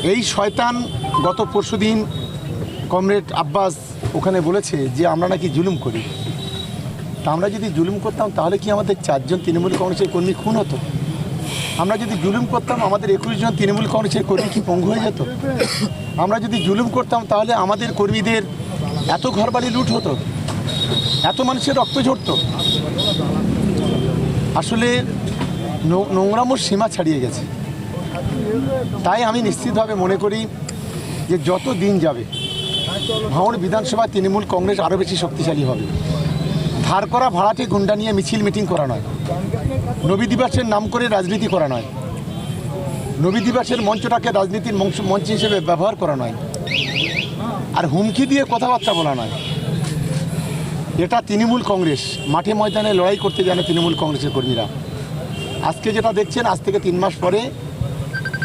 এই শয়তান গত পরশুদিন কমরেড আব্বাস ওখানে বলেছে যে আমরা নাকি জুলুম করি। তা আমরা যদি জুলুম করতাম তাহলে কি আমাদের 4 জন তৃণমূল কংগ্রেসের কর্মী খুন হতো? আমরা যদি জুলুম করতাম আমাদের 21 জন তৃণমূল কংগ্রেসের কর্মী কি পঙ্গু হয়ে যেত? আমরা যদি জুলুম করতাম তাহলে আমাদের কর্মীদের এত ঘরবাড়ি লুট হতো, এত মানুষের রক্ত ঝরতো। আসলে নোংরামোর সীমা ছাড়িয়ে গেছে। তাই আমি নিশ্চিতভাবে মনে করি যে যত দিন যাবে ভাঙড় বিধানসভা তৃণমূল কংগ্রেস আরও বেশি শক্তিশালী হবে। ধার করা ভাড়াটে গুন্ডা নিয়ে মিছিল মিটিং করা নয়, নবী দিবসের নাম করে রাজনীতি করা নয়, নবী দিবসের মঞ্চটাকে রাজনীতির মঞ্চ হিসেবে ব্যবহার করা নয়, আর হুমকি দিয়ে কথাবার্তা বলা নয়। এটা তৃণমূল কংগ্রেস মাঠে ময়দানে লড়াই করতে জানে তৃণমূল কংগ্রেসের কর্মীরা। আজকে যেটা দেখছেন আজ থেকে 3 মাস পরে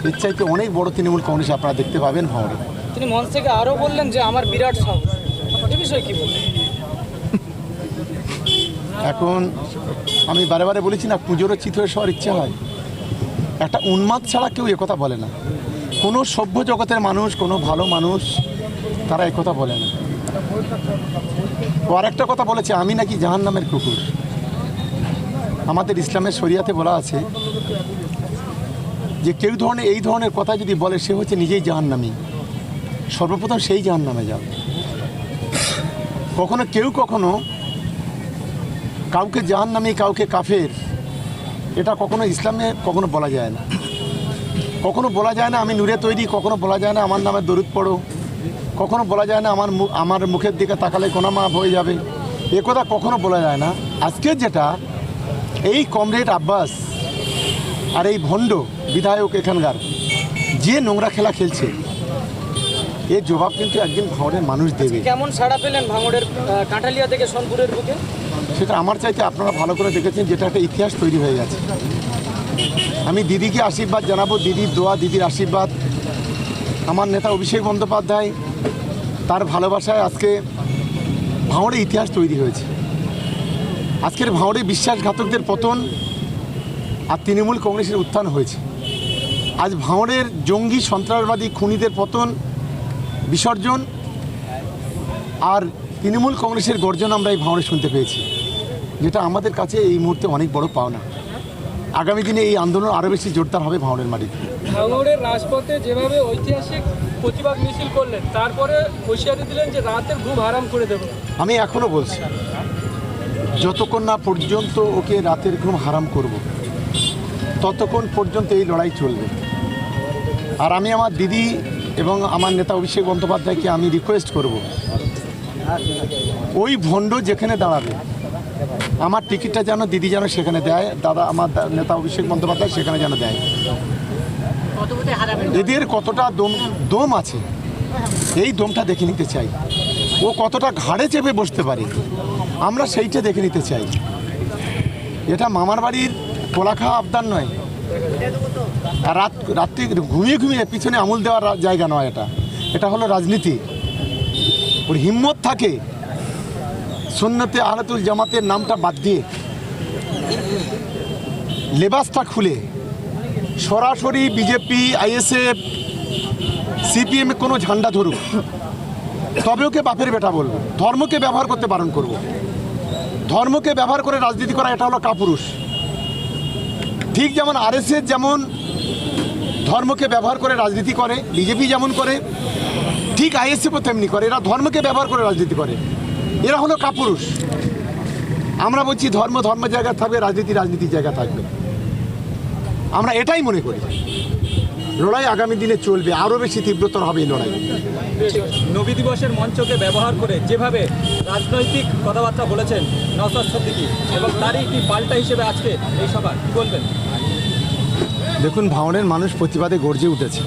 এর চাইতে অনেক বড় তৃণমূল কংগ্রেস আপনারা দেখতে পাবেন ভাঙড়ে। তিনি মঞ্চ থেকে আরও বললেন যে আমার বিরাট সাহস, এ বিষয়ে কী বলবেন? এখন আমি বারে বারে বলেছি না, পুজোরও চিত হয়ে সবার ইচ্ছা হয়। একটা উন্মাদ ছাড়া কেউ একথা বলে না। কোনো সভ্য জগতের মানুষ, কোনো ভালো মানুষ তারা একথা বলে না। ও আরেকটা কথা বলেছে, আমি নাকি জাহান্নামের কুকুর। আমাদের ইসলামের শরিয়াতে বলা আছে যে কেউ এই ধরনের কথা যদি বলে সে হচ্ছে নিজেই জাহান্নামী, সর্বপ্রথম সেই জাহান্নামে যাবে। কখনো কাউকে জাহান্নামী কাউকে কাফের এটা কখনো ইসলামে কখনো বলা যায় না। কখনো বলা যায় না আমি নূরে তৈরি, কখনো বলা যায় না আমার নামে দরুদ পড়ো, কখনো বলা যায় না আমার মুখের দিকে তাকালে কোনা মাপ হয়ে যাবে, এ কথা কখনো বলা যায় না। আজকে যেটা এই কমরেড আব্বাস আর এই ভণ্ড বিধায়ক এখানকার যে নোংরা খেলা খেলছে এর জবাব কিন্তু একদিন ভাঙড়ের মানুষ দেবে। কেমন সাড়া পেলেন ভাঙড়ের কাঁঠালিয়া থেকে সোনপুরের বুকে? সেটা আমার চাইতে আপনারা ভালো করে দেখেছেন, যেটা একটা ইতিহাস তৈরি হয়ে গেছে। আমি দিদিকে আশীর্বাদ জানাবো, দিদির দোয়া, দিদির আশীর্বাদ, আমার নেতা অভিষেক বন্দ্যোপাধ্যায় তার ভালোবাসায় আজকে ভাঙড়ে ইতিহাস তৈরি হয়েছে। আজকের ভাঙড়ে বিশ্বাসঘাতকদের পতন আর তৃণমূল কংগ্রেসের উত্থান হয়েছে। আজ ভাঙড়ের জঙ্গি সন্ত্রাসবাদী খুনিদের পতন, বিসর্জন আর তৃণমূল কংগ্রেসের গর্জন আমরা এই ভাঙড়ে শুনতে পেয়েছি, যেটা আমাদের কাছে এই মুহূর্তে অনেক বড় পাওনা। আগামী দিনে এই আন্দোলন আরও বেশি জোরদার হবে ভাঙড়ের মাটিতে। ভাঙড়ের রাজপথে যেভাবে ঐতিহাসিক প্রতিবাদ মিছিল করলেন, তারপরে হুঁশিয়ারি দিলেন যে রাতের ঘুম হারাম করে দেব। আমি এখনও বলছি, যতক্ষণ না পর্যন্ত ওকে রাতের ঘুম হারাম করব ততক্ষণ পর্যন্ত এই লড়াই চলবে। আর আমি আমার দিদি এবং আমার নেতা অভিষেক বন্দ্যোপাধ্যায়কে আমি রিকোয়েস্ট করব, ওই ভণ্ড যেখানে দাঁড়াবে আমার টিকিটটা যেন দিদি যেন সেখানে দেয়, দাদা আমার নেতা অভিষেক বন্দ্যোপাধ্যায় সেখানে যেন দেয়। এদের কতটা দম আছে এই দমটা দেখে নিতে চাই। ও কতটা ঘাড়ে চেপে বসতে পারে আমরা সেইটা দেখে নিতে চাই। এটা মামার বাড়ির কোলা খাওয়া আবদার নয়, রাত্রি ঘুমিয়ে পিছনে আমল দেওয়ার জায়গা নয়। এটা হলো রাজনীতি। ওর হিম্মত থাকে সুন্নতে আহলাতুল জামাতের নামটা বাদ দিয়ে লেবাসটা খুলে সরাসরি বিজেপি, আইএসএফ, সিপিএম কোনো ঝান্ডা ধরুক, তবে ওকে বাপের বেটা বলবো। ধর্মকে ব্যবহার করতে বারণ করব। ধর্মকে ব্যবহার করে রাজনীতি করা এটা হলো কাপুরুষ। ঠিক যেমন আরএসএস যেমন ধর্মকে ব্যবহার করে রাজনীতি করে, বিজেপি যেমন করে, ঠিক আইএসএফও তেমনি করে। এরা ধর্মকে ব্যবহার করে রাজনীতি করে, এরা হলো কাপুরুষ। আমরা বলছি ধর্ম জায়গা থাকবে, রাজনীতির জায়গা থাকবে। আমরা এটাই মনে করি। লড়াই আগামী দিনে চলবে, আরও বেশি তীব্রতর হবে এই লড়াই। নবী দিবসের মঞ্চকে ব্যবহার করে যেভাবে রাজনৈতিক কথাবার্তা বলেছেন নওশাদ সিদ্দিকী, এবং তারই কি পাল্টা হিসেবে আজকে এই সভা, কি বলবেন? দেখুন, ভাঙড়ের মানুষ প্রতিবাদে গর্জে উঠেছে।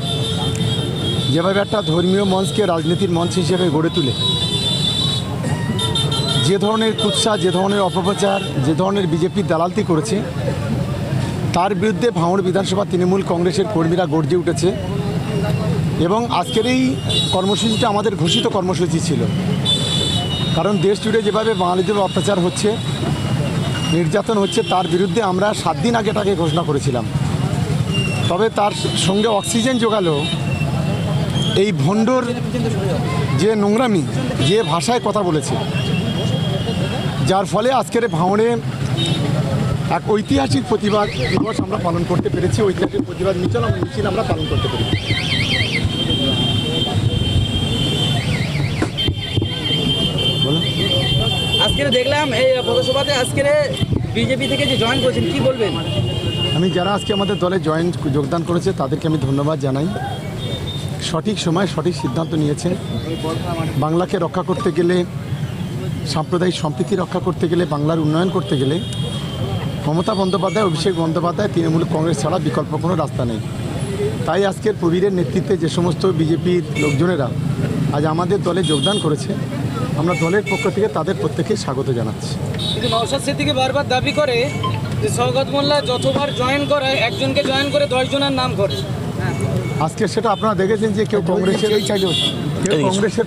যেভাবে একটা ধর্মীয় মঞ্চকে রাজনীতির মঞ্চ হিসেবে গড়ে তুলে যে ধরনের কুৎসা, যে ধরনের অপপ্রচার, যে ধরনের বিজেপির দালালতি করেছে, তার বিরুদ্ধে ভাঙড় বিধানসভা তৃণমূল কংগ্রেসের কর্মীরা গর্জে উঠেছে। এবং আজকের এই কর্মসূচিটা আমাদের ঘোষিত কর্মসূচি ছিল। কারণ দেশ জুড়ে যেভাবে বাঙালিদের অত্যাচার হচ্ছে, নির্যাতন হচ্ছে, তার বিরুদ্ধে আমরা 7 দিন আগে এটাকে ঘোষণা করেছিলাম। তবে তার সঙ্গে অক্সিজেন জোগালো এই ভণ্ডর যে নোংরামি, যে ভাষায় কথা বলেছে, যার ফলে আজকের ভাঙড়ে এক ঐতিহাসিক প্রতিবাদ দিবস আমরা পালন করতে পেরেছি, ঐতিহাসিক প্রতিবাদ মিছিল আমরা পালন করতে পেরেছি। বলো। আজকে দেখলাম এই পথসভাতে আজকে বিজেপি থেকে যে জয়েন করেছেন, কি বলবেন? আমি যারা আজকে আমাদের দলে যোগদান করেছে তাদেরকে আমি ধন্যবাদ জানাই। সঠিক সময় সঠিক সিদ্ধান্ত নিয়েছেন। বাংলাকে রক্ষা করতে গেলে, সাম্প্রদায়িক সম্প্রীতি রক্ষা করতে গেলে, বাংলার উন্নয়ন করতে গেলে মমতা বন্দ্যোপাধ্যায়, অভিষেক বন্দ্যোপাধ্যায়, তৃণমূল কংগ্রেস ছাড়া বিকল্প কোনো রাস্তা নেই। তাই আজকের প্রবীরের নেতৃত্বে যে সমস্ত বিজেপির লোকজনেরা আজ আমাদের দলে যোগদান করেছে, আমরা দলের পক্ষ থেকে তাদের প্রত্যেককে স্বাগত জানাচ্ছি। কিন্তু নওশাদ সিদ্দিকী বারবার দাবি করে যে শওকত মোল্লা যতবার জয়েন করে একজনকে জয়েন করে 10 জনের নাম করে। আজকে সেটা আপনারা দেখেছেন যে কেউ কংগ্রেসের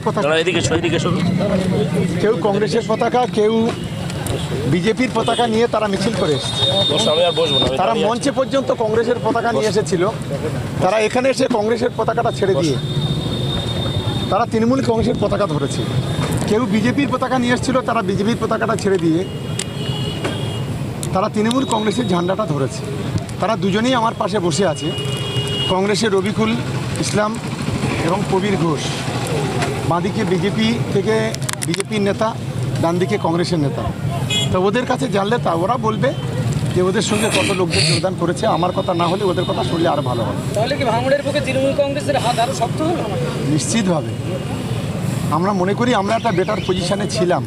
পতাকা, কেউ কংগ্রেসের পতাকা, কেউ বিজেপির পতাকা নিয়ে তারা মিছিল করে এসেছে। তারা মঞ্চে পর্যন্ত কংগ্রেসের পতাকা নিয়ে এসেছিল। তারা এখানে এসে কংগ্রেসের পতাকাটা ছেড়ে দিয়ে তারা তৃণমূল কংগ্রেসের পতাকা ধরেছে। কেউ বিজেপির পতাকা নিয়ে এসেছিল, তারা বিজেপির পতাকাটা ছেড়ে দিয়ে তারা তৃণমূল কংগ্রেসের ঝান্ডাটা ধরেছে। তারা দুজনেই আমার পাশে বসে আছে, কংগ্রেসের রবিকুল ইসলাম এবং প্রবীর ঘোষ। বাঁদিকে বিজেপি থেকে বিজেপির নেতা, ডান দিকে কংগ্রেসের নেতা। তো ওদের কাছে জানলে তা ওরা বলবে যে ওদের সঙ্গে কত লোকজন যোগদান করেছে। আমার কথা না হলে ওদের কথা শুনলে আরও ভালো হবে। তাহলে কি ভাঙড়ের পক্ষে তৃণমূল কংগ্রেসের হাত আরও শক্ত হলো? নিশ্চিতভাবে আমরা মনে করি আমরা একটা বেটার পজিশানে ছিলাম।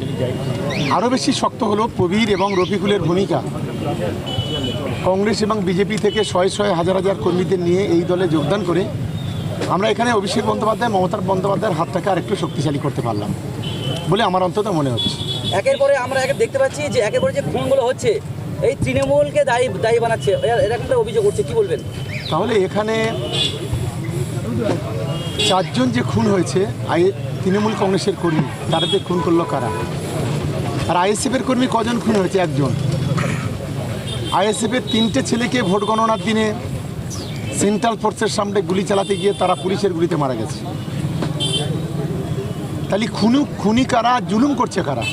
আরও বেশি শক্ত হলো প্রবীর এবং রফিকুলের ভূমিকা। কংগ্রেস এবং বিজেপি থেকে শয়ে শয়ে হাজার হাজার কর্মীদের নিয়ে এই দলে যোগদান করে আমরা এখানে অভিষেক বন্দ্যোপাধ্যায়, মমতা বন্দ্যোপাধ্যায়ের হাতটাকে আরেকটু শক্তিশালী করতে পারলাম বলে আমার অন্তত মনে হচ্ছে। একের পরে আমরা দেখতে পাচ্ছি যে একের পরে যে খুনগুলো হচ্ছে এই তৃণমূলকে দায়ী বানাচ্ছে, এরকম একটা অভিযোগ করছে, কি বলবেন? তাহলে এখানে 4 জন যে খুন হয়েছে তৃণমূল কংগ্রেসের কর্মী, তাদেরকে খুন করলো কারা? আর আইএসএফের কর্মী কজন খুন হয়েছে? 1 জন। আইএসএফের 3টে ছেলেকে ভোট গণনার দিনে সেন্ট্রাল ফোর্সের সামনে গুলি চালাতে গিয়ে তারা পুলিশের গুলিতে মারা গেছে। তাহলে খুনি কারা, জুলুম করছে কারা?